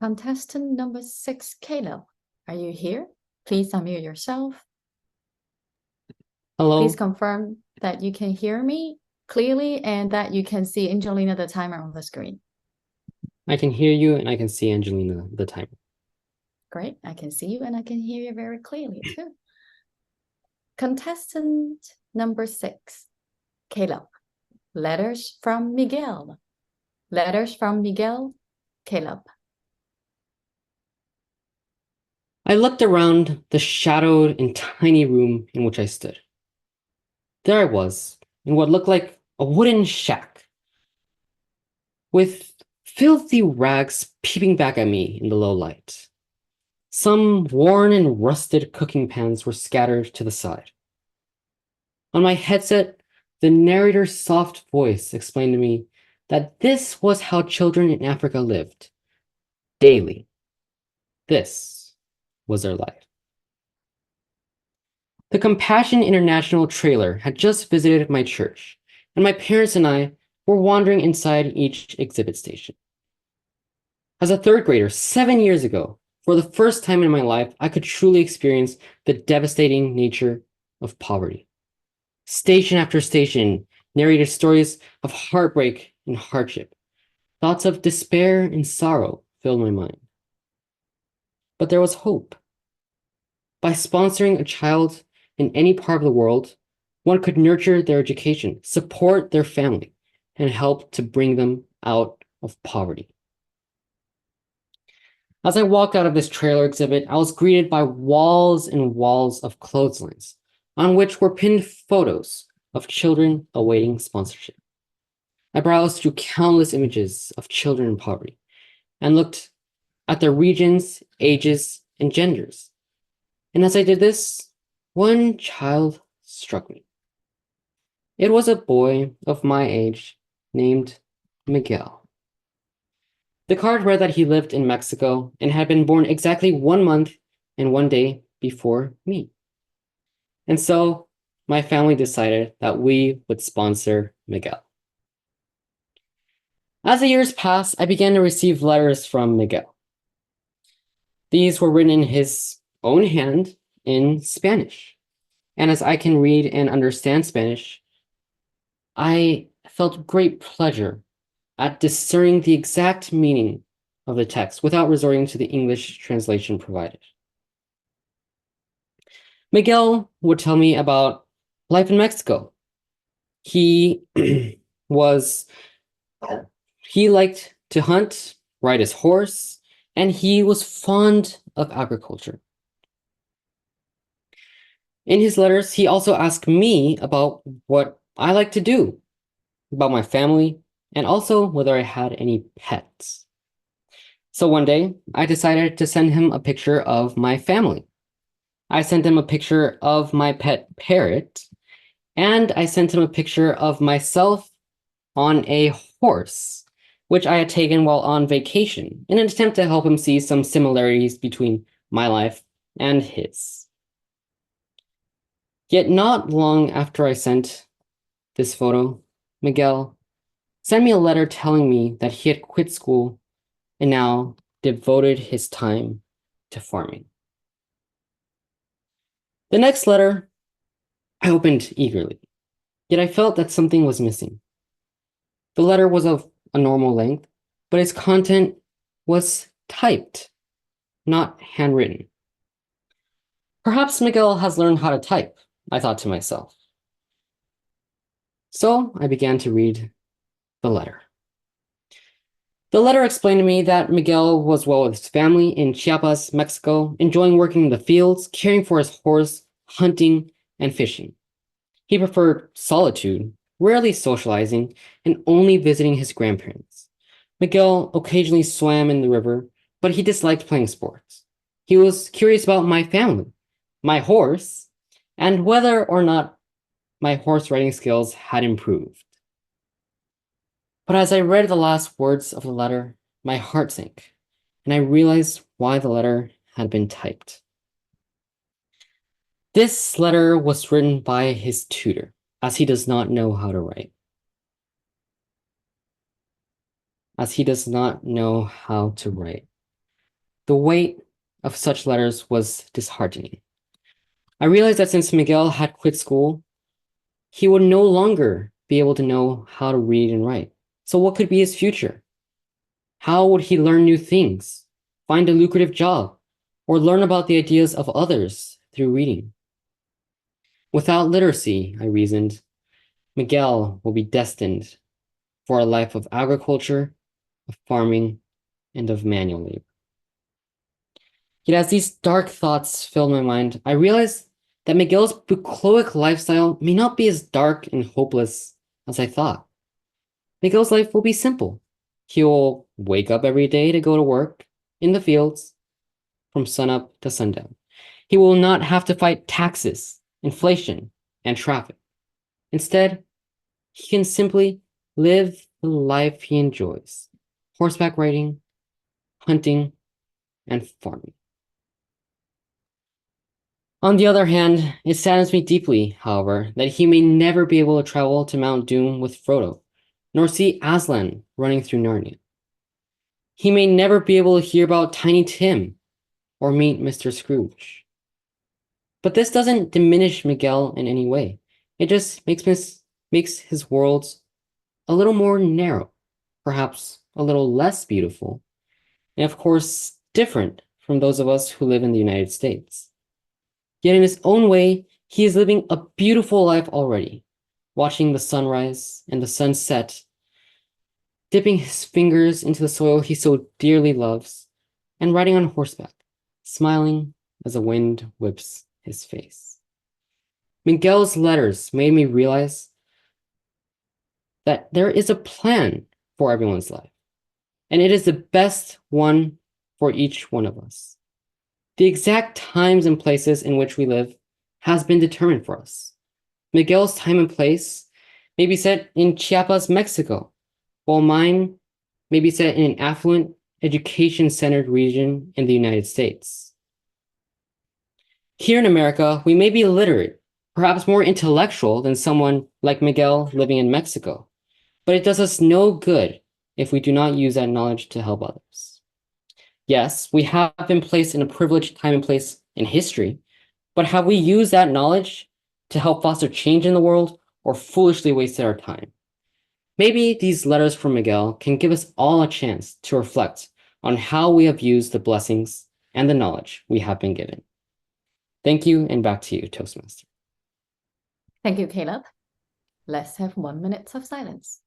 Contestant number 6, Caleb, are you here? Please unmute yourself. Please Hello, confirm that you can hear me clearly and that you can see Angelina, the timer on the screen. I can hear you and I can see Angelina, the timer. Great, I can see you and I can hear you very clearly too. Contestant number 6, Caleb, letters from Miguel. Letters from Miguel, Caleb. I looked around the shadowed and tiny room in which I stood. There I was, in what looked like a wooden shack, with filthy rags peeping back at me in the low light. Some worn and rusted cooking pans were scattered to the side. On my headset, the narrator's soft voice explained to me that this was how children in Africa lived, daily. This was their life. The Compassion International trailer had just visited my church, and my parents and I were wandering inside each exhibit station. As a third grader 7 years ago, for the first time in my life, I could truly experience the devastating nature of poverty. Station after station narrated stories of heartbreak and hardship. Thoughts of despair and sorrow filled my mind. But there was hope. By sponsoring a child in any part of the world, one could nurture their education, support their family, and help to bring them out of poverty. As I walked out of this trailer exhibit, I was greeted by walls and walls of clotheslines, on which were pinned photos of children awaiting sponsorship. I browsed through countless images of children in poverty and looked at their regions, ages, and genders. And as I did this, one child struck me. It was a boy of my age named Miguel. The card read that he lived in Mexico and had been born exactly 1 month and 1 day before me. And so my family decided that we would sponsor Miguel. As the years passed, I began to receive letters from Miguel. These were written in his own hand in Spanish. And as I can read and understand Spanish, I felt great pleasure at discerning the exact meaning of the text without resorting to the English translation provided. Miguel would tell me about life in Mexico. He he liked to hunt, ride his horse, and he was fond of agriculture. In his letters, he also asked me about what I like to do, about my family, and also whether I had any pets. So one day, I decided to send him a picture of my family. I sent him a picture of my pet parrot, and I sent him a picture of myself on a horse, which I had taken while on vacation, in an attempt to help him see some similarities between my life and his. Yet not long after I sent this photo, Miguel sent me a letter telling me that he had quit school and now devoted his time to farming. The next letter I opened eagerly, yet I felt that something was missing. The letter was of a normal length, but its content was typed, not handwritten. Perhaps Miguel has learned how to type, I thought to myself. So I began to read the letter. The letter explained to me that Miguel was well with his family in Chiapas, Mexico, enjoying working in the fields, caring for his horse, hunting, and fishing. He preferred solitude, rarely socializing, and only visiting his grandparents. Miguel occasionally swam in the river, but he disliked playing sports. He was curious about my family, my horse, and whether or not my horse riding skills had improved. But as I read the last words of the letter, my heart sank, and I realized why the letter had been typed. This letter was written by his tutor, as he does not know how to write. As he does not know how to write. The weight of such letters was disheartening. I realized that since Miguel had quit school, he would no longer be able to know how to read and write. So what could be his future? How would he learn new things, find a lucrative job, or learn about the ideas of others through reading? Without literacy, I reasoned, Miguel will be destined for a life of agriculture, of farming, and of manual labor. Yet as these dark thoughts filled my mind, I realized that Miguel's bucolic lifestyle may not be as dark and hopeless as I thought. Miguel's life will be simple. He will wake up every day to go to work in the fields from sunup to sundown. He will not have to fight taxes, inflation, and traffic. Instead, he can simply live the life he enjoys: horseback riding, hunting, and farming. On the other hand, it saddens me deeply, however, that he may never be able to travel to Mount Doom with Frodo, nor see Aslan running through Narnia. He may never be able to hear about Tiny Tim or meet Mr. Scrooge. But this doesn't diminish Miguel in any way. It just makes his worlds a little more narrow, perhaps a little less beautiful, and of course, different from those of us who live in the United States. Yet in his own way, he is living a beautiful life already, watching the sunrise and the sunset, dipping his fingers into the soil he so dearly loves, and riding on horseback, smiling as the wind whips his face. Miguel's letters made me realize that there is a plan for everyone's life, and it is the best one for each one of us. The exact times and places in which we live has been determined for us. Miguel's time and place may be set in Chiapas, Mexico, while mine may be set in an affluent, education-centered region in the United States. Here in America, we may be literate, perhaps more intellectual than someone like Miguel living in Mexico, but it does us no good if we do not use that knowledge to help others. Yes, we have been placed in a privileged time and place in history, but have we used that knowledge to help foster change in the world, or foolishly wasted our time? Maybe these letters from Miguel can give us all a chance to reflect on how we have used the blessings and the knowledge we have been given. Thank you, and back to you, Toastmaster. Thank you, Caleb. Let's have 1 minute of silence.